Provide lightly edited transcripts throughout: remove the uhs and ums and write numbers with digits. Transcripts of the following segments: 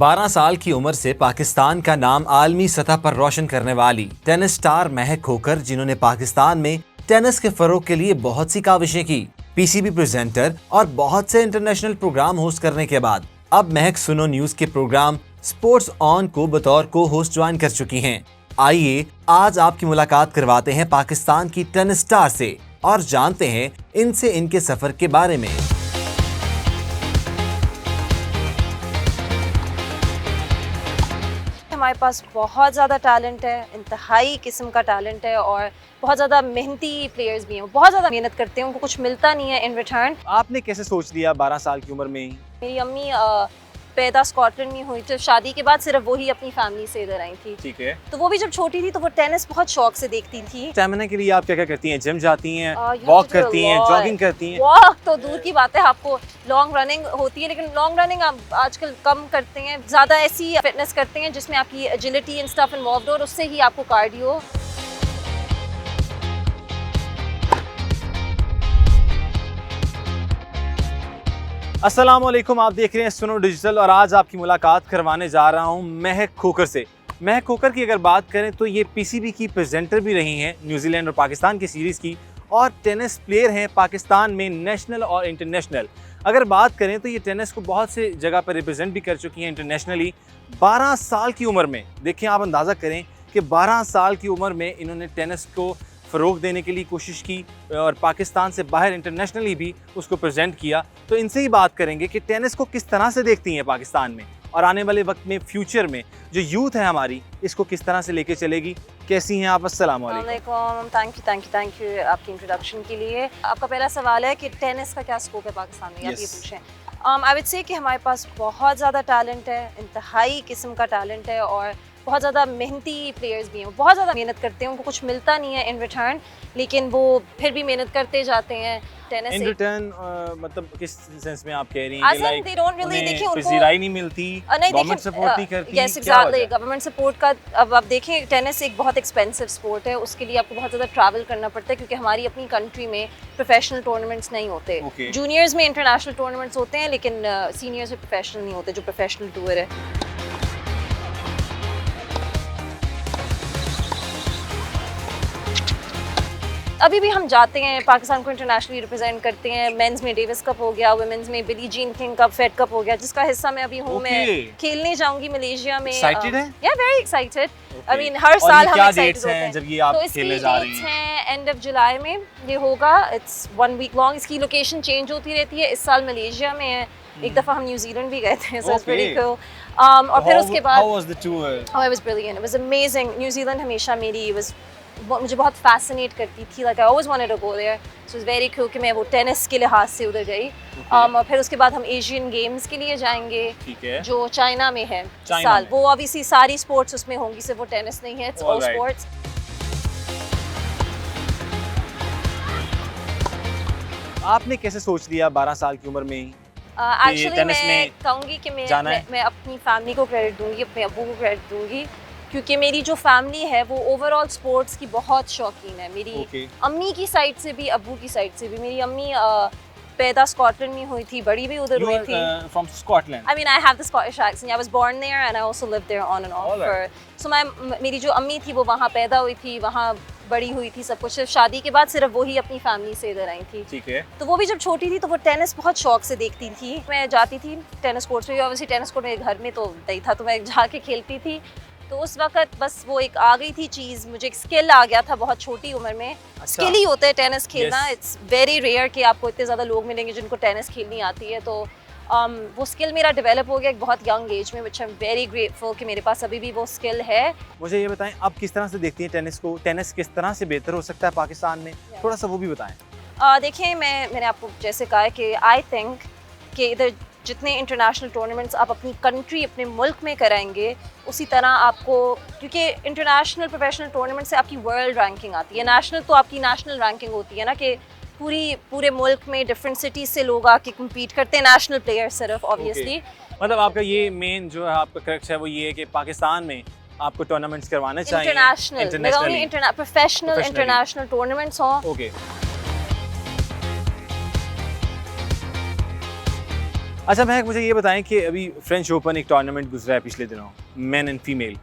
12 साल की उम्र से पाकिस्तान का नाम आलमी सतह पर रोशन करने वाली टेनिस स्टार महक खोकर, जिन्होंने पाकिस्तान में टेनिस के फरोग के लिए बहुत सी काविशें की, पीसीबी प्रेजेंटर और बहुत से इंटरनेशनल प्रोग्राम होस्ट करने के बाद अब महक सुनो न्यूज के प्रोग्राम स्पोर्ट्स ऑन को बतौर को होस्ट ज्वाइन कर चुकी हैं। आइए आज आपकी मुलाकात करवाते हैं पाकिस्तान की टेनिस स्टार से और जानते हैं इनसे इनके सफर के बारे में। हमारे पास बहुत ज़्यादा टैलेंट है, इंतहाई किस्म का टैलेंट है और बहुत ज़्यादा मेहनती प्लेयर्स भी हैं। बहुत ज़्यादा मेहनत करते हैं, उनको कुछ मिलता नहीं है इन रिटर्न। आपने कैसे सोच लिया 12 साल की उम्र में ही? मेरी अम्मी पैदा स्कॉटलैंड में हुई थी, शादी के बाद सिर्फ वही अपनी फैमिली से इधर आई थी। ठीक है। तो वो भी जब छोटी थी तो वो टेनिस बहुत शौक से देखती थी। स्टैमिना के लिए आप क्या क्या करती हैं? जिम जाती हैं, वॉक करती हैं, जॉगिंग करती हैं? वॉक तो दूर की बात है, आपको लॉन्ग रनिंग होती है, लेकिन लॉन्ग रनिंग आप आजकल कम करते हैं, ज़्यादा ऐसी फिटनेस करते हैं जिसमें आपकी एजिलिटी एंड स्टफ इन्वॉल्व्ड हो और उससे ही आपको कार्डियो। अस्सलाम वालेकुम, आप देख रहे हैं सुनो डिजिटल और आज आपकी मुलाकात करवाने जा रहा हूं महक खोकर से। महक खोकर की अगर बात करें तो ये पीसीबी की प्रेजेंटर भी रही हैं न्यूजीलैंड और पाकिस्तान की सीरीज़ की, और टेनिस प्लेयर हैं पाकिस्तान में नेशनल और इंटरनेशनल। अगर बात करें तो ये टेनिस को बहुत से जगह पर रिप्रेजेंट भी कर चुकी हैं इंटरनेशनली। 12 साल की उम्र में, देखिए आप अंदाज़ा करें कि 12 साल की उम्र में इन्होंने टेनिस को फ़रोग देने के लिए कोशिश की और पाकिस्तान से बाहर इंटरनेशनली भी उसको प्रेजेंट किया। तो इनसे ही बात करेंगे कि टेनिस को किस तरह से देखती हैं पाकिस्तान में, और आने वाले वक्त में फ्यूचर में जो यूथ है हमारी, इसको किस तरह से लेके चलेगी। कैसी हैं आप? अस्सलाम वालेकुम। थैंक यू आपकी इंट्रोडक्शन के लिए। आपका पहला सवाल है कि टेनिस का क्या स्कोप है पाकिस्तान में, आप ये पूछें। आई वुड से कि हमारे पास बहुत ज़्यादा टैलेंट है, इंतहाई किस्म का टैलेंट है और बहुत ज़्यादा मेहनती प्लेयर्स भी हैं। बहुत ज़्यादा मेहनत करते हैं, उनको कुछ मिलता नहीं है इन रिटर्न, लेकिन वो फिर भी मेहनत करते जाते हैं। टेनिस इन रिटर्न मतलब किस सेंस में आप कह रही हैं कि लाइक they don't really, देखिए उनको ज़राई नहीं मिलती, गवर्नमेंट सपोर्ट नहीं करती? यस एग्जैक्टली, गवर्नमेंट सपोर्ट का। अब आप देखें, टेनिस एक बहुत एक्सपेंसिव स्पोर्ट है, उसके लिए आपको बहुत ज़्यादा ट्रैवल करना पड़ता है क्योंकि हमारी अपनी कंट्री में प्रोफेशनल टूर्नामेंट्स नहीं होते। जूनियर्स में इंटरनेशनल टूर्नामेंट्स होते हैं, लेकिन सीनियर्स में प्रोफेशनल नहीं होते, जो प्रोफेशनल टूर है। अभी भी हम जाते हैं, पाकिस्तान को इंटरनेशनली रिप्रेजेंट करते हैं। मेंस में डेविस कप हो गया, वुमेन्स में Billie Jean King cup, Fed Cup हो गया, जिसका हिस्सा मैं अभी हूँ। मैं खेलने जाऊंगी मलेशिया में। एक्साइटेड हैं? या वेरी एक्साइटेड। आई मीन हर साल हम एक्साइटेड होते हैं जब ये आप खेलने जा रही हैं। एंड ऑफ जुलाई में ये होगा। It's 1 week long. इसकी लोकेशन चेंज होती रहती है। इस साल मलेशिया में है, एक दफ़ा हम न्यूजीलैंड भी गए थे, सो इट्स वेरी कूल। और फिर उसके बाद how was the tour? Oh, it was brilliant, it was amazing. New Zealand हमेशा मेरी मुझे बहुत फैसिनेट करती थी, like I always wanted to go there, so it's very cool कि मैं वो टेनिस के लिहाज से उधर गई। और फिर उसके बाद हम एशियन गेम्स के लिए जाएंगे, जो चाइना में है साल। वो ऑब्वियसली सारी स्पोर्ट्स उसमें होंगी, सिर्फ वो टेनिस नहीं है, इट्स ऑल स्पोर्ट्स। आपने कैसे सोच लिया 12 साल की उम्र में ही? एक्चुअली मैं कहूँगी कि मैं अपनी फैमिली को क्रेडिट दूंगी, अपने अब्बू को क्रेडिट दूंगी, क्योंकि मेरी जो फैमिली है वो ओवरऑल स्पोर्ट्स की बहुत शौकीन है। मेरी अम्मी की साइड से भी, अब्बू की साइड से भी। मेरी अम्मी पैदा स्कॉटलैंड में हुई थी, बड़ी भी उधर हुई थी। From Scotland? I mean, I have the Scottish accent. I was born there and I also lived there on and off. So मेरी जो अम्मी थी वो वहाँ पैदा हुई थी, वहाँ बड़ी हुई थी, सब कुछ। शादी के बाद सिर्फ वही अपनी फैमिली से इधर आई थी। ठीक है। तो वो भी जब छोटी थी तो वो टेनिस बहुत शौक से देखती थी। मैं जाती थी टेनिस कोर्ट पे, ऑब्वियसली टेनिस कोर्ट मेरे घर में तो नहीं था, तो मैं जाके खेलती थी। तो उस वक्त बस वो एक आ गई थी चीज़, मुझे एक स्किल आ गया था बहुत छोटी उम्र में। स्किल ही होता है टेनिस खेलना। इट्स वेरी रेयर कि आपको इतने ज़्यादा लोग मिलेंगे जिनको टेनिस खेलनी आती है। तो वो स्किल मेरा डेवलप हो गया एक बहुत यंग एज में, विच आई एम वेरी ग्रेटफुल कि मेरे पास अभी भी वो स्किल है। मुझे ये बताएं, आप किस तरह से देखती हैं टेनिस को? टेनिस किस तरह से बेहतर हो सकता है पाकिस्तान में? थोड़ा सा वो भी बताएं। देखिए, मैंने आपको जैसे कहा है कि आई थिंक कि इधर जितने इंटरनेशनल टूर्नामेंट्स आप अपनी कंट्री, अपने मुल्क में कराएंगे, उसी तरह आपको, क्योंकि इंटरनेशनल प्रोफेशनल टूर्नामेंट से आपकी वर्ल्ड रैंकिंग आती है, नेशनल तो आपकी नेशनल रैंकिंग होती है ना, कि पूरे मुल्क में डिफरेंट सिटीज से लोग आके कम्पीट करते हैं, नेशनल प्लेयर्स सिर्फ ऑब्वियसली। मतलब आपका ये मेन जो है आपका क्रक्स है वो ये है कि पाकिस्तान में आपको टूर्नामेंट्स करवाने चाहिए, इंटरनेशनल प्रोफेशनल इंटरनेशनल टूर्नामेंट्स हों। अच्छा महक, मुझे ये बताएं कि अभी फ्रेंच ओपन एक टूर्नामेंट गुजरा है पिछले दिनों, मेन एंड फीमेल,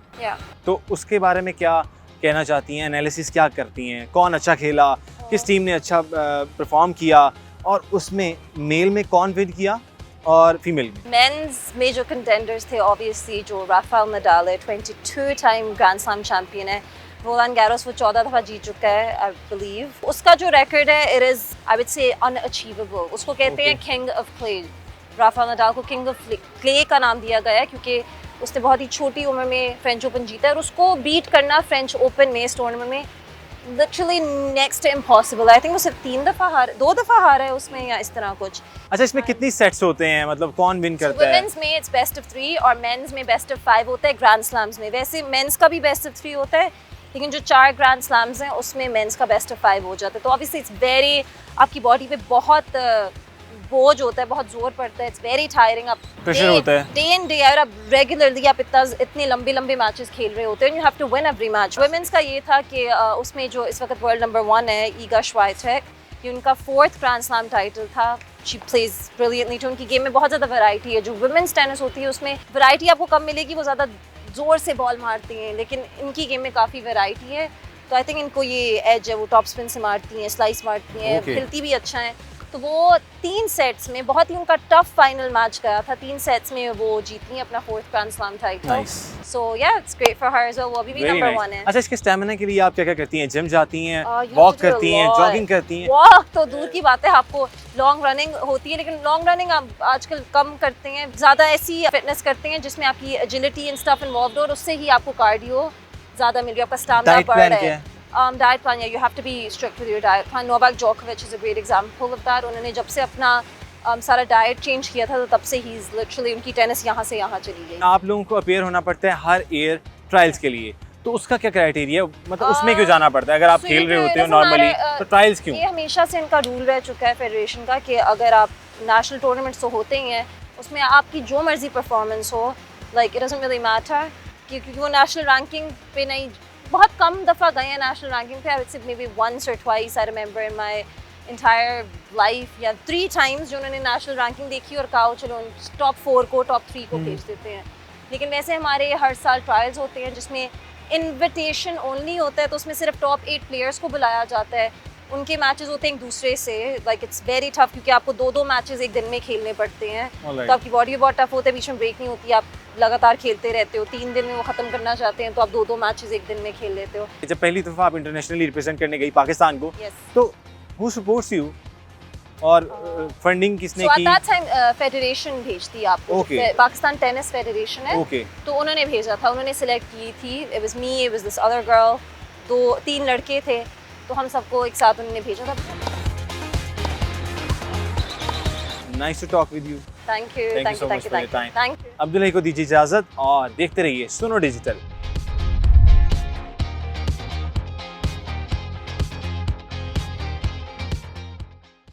तो उसके बारे में क्या कहना चाहती हैं, एनालिसिस क्या करती हैं, कौन अच्छा खेला, किस टीम ने अच्छा परफॉर्म किया, और उसमें मेल में कौन विन किया और फीमेल में? मेंस में जो कंटेंडर्स थे ऑब्वियसली जो राफेल नडाल है, 22 टाइम ग्रैंड स्लैम चैंपियन है, रोलांड गैरोस वो 14 दफ़ा जीत चुका है आई बिलीव। उसका जो रिकॉर्ड है इट इज़ आई वुड से अनअचीवेबल। उसको कहते हैं king of clay. Rafael Nadal को किंग ऑफ क्ले का नाम दिया गया है क्योंकि उसने बहुत ही छोटी उम्र में फ्रेंच ओपन जीता है, और उसको बीट करना फ्रेंच ओपन में इस टूर्नामेंट में literally next impossible. I think वो सिर्फ 2 दफ़ा हारा है उसमें या इस तरह कुछ। अच्छा, इसमें कितनी सेट्स होते हैं, मतलब कौन विन करता है? वुमेन्स में इट्स बेस्ट ऑफ 3 और मेंस में बेस्ट ऑफ 5 होता है ग्रैंड स्लैम्स में। वैसे मेंस का भी बेस्ट ऑफ 3 होता है, लेकिन जो 4 ग्रैंड स्लैम्स हैं उसमें मेंस का बेस्ट ऑफ 5 हो जाता है। तो ऑब्वियसली इट्स वेरी, आपकी बॉडी पे बहुत बोझ होता है, बहुत जोर पड़ता है, इट्स वेरी टायरिंग। आप प्रेशर होता है डे इन डे आउट, आप रेगुलरली आप इतने लंबे मैचेस खेल रहे होते हैं, you have to win every match. Women's का ये था कि उसमें जो इस वक्त वर्ल्ड नंबर 1 है ईगा श्वाइटेक, ये उनका 4th ग्रैंड स्लैम टाइटल था। She plays brilliantly. तो उनकी गेम में बहुत ज़्यादा वैरायटी है। जो वुमेन्स टेनिस होती है उसमें वैरायटी आपको कम मिलेगी, वो ज़्यादा ज़ोर से बॉल मारती हैं, लेकिन इनकी गेम में काफ़ी वैरायटी है। तो आई थिंक इनको ये एज है, वो टॉप स्पिन से मारती हैं, स्लाइस मारती हैं, खेलती भी अच्छा है। तो वो 3 सेट्स में बहुत ही उनका टफ फाइनल मैच गया था, 3 सेट्स में वो जीती अपना 4th grand slam title. So yeah it's great for her as well. वो अभी भी नंबर 1 है। अच्छा, इसके स्टैमिना के लिए आप क्या क्या करती हैं? जिम जाती हैं, वॉक करती हैं, जॉगिंग करती हैं? वॉक तो दूर की बात है, आपको लॉन्ग रनिंग होती है, लेकिन लॉन्ग रनिंग आप आजकल कम करते हैं, ज़्यादा ऐसी फिटनेस करते हैं जिसमें आपकी एजिलिटी एंड स्टफ इन्वॉल्व्ड हो, और उससे ही आपको कार्डियो ज़्यादा मिल रही है, आपका स्टैमिना बढ़ रहा है। Diet plan, you have to be strict with your diet plan. Novak Djokovic is a great example of that. उन्होंने जब से अपना सारा डाइट चेंज किया था, तो तब से ही लिटरली उनकी टेनिस यहाँ से यहाँ चली गई। आप लोगों को अपेयर होना पड़ता है हर एयर ट्रायल्स के लिए, तो उसका क्या क्राइटेरिया, मतलब उसमें क्यों जाना पड़ता है? अगर आप खेल रहे होते हो नॉर्मली, तो ट्रायल्स क्यों? ये हमेशा से इनका रूल रह चुका है फेडरेशन का कि अगर आप नेशनल टूर्नामेंट्स तो होते ही हैं, उसमें आपकी जो मर्जी परफॉर्मेंस हो, like it doesn't really matter, क्योंकि वो नेशनल रैंकिंग पे नहीं, बहुत कम दफ़ा गए हैं नेशनल रैंकिंग पे। I would say maybe once or twice I remember in my entire life, yeah 3 times जो उन्होंने नेशनल रैंकिंग देखी और कहा चलो टॉप 4 को, टॉप 3 को भेज देते हैं। लेकिन वैसे हमारे हर साल ट्रायल्स होते हैं जिसमें इन्विटेशन ओनली होता है, तो उसमें सिर्फ टॉप 8 प्लेयर्स को बुलाया जाता है। उनके मैचेस होते हैं एक दूसरे से, लाइक इट्स वेरी टफ, क्योंकि आपको 2-2 मैचेस एक दिन में खेलने पड़ते हैं। तो आपकी बॉडी भी बहुत टफ होता है, बीच में ब्रेक नहीं होती, आप लगातार खेलते रहते हो। 3 दिन में वो ख़त्म करना चाहते हैं, तो आप 2-2 मैचेस एक दिन में खेल लेते हो। जब पहली दफ़ा आप इंटरनेशनली रिप्रेजेंट करने गई पाकिस्तान को, तो हु सपोर्ट्स यू, और फंडिंग किसने की? एट दैट टाइम फेडरेशन भेजती है आपको। पाकिस्तान टेनिस फेडरेशन है, तो उन्होंने भेजा था, उन्होंने सिलेक्ट की थी। It was me, it was this other girl, 2-3 लड़के थे, तो हम सबको एक साथ उन्होंने भेजा था। Nice to talk with you. Thank you. Abdullah को दीजिए इजाज़त और देखते रहिए सुनो डिजिटल।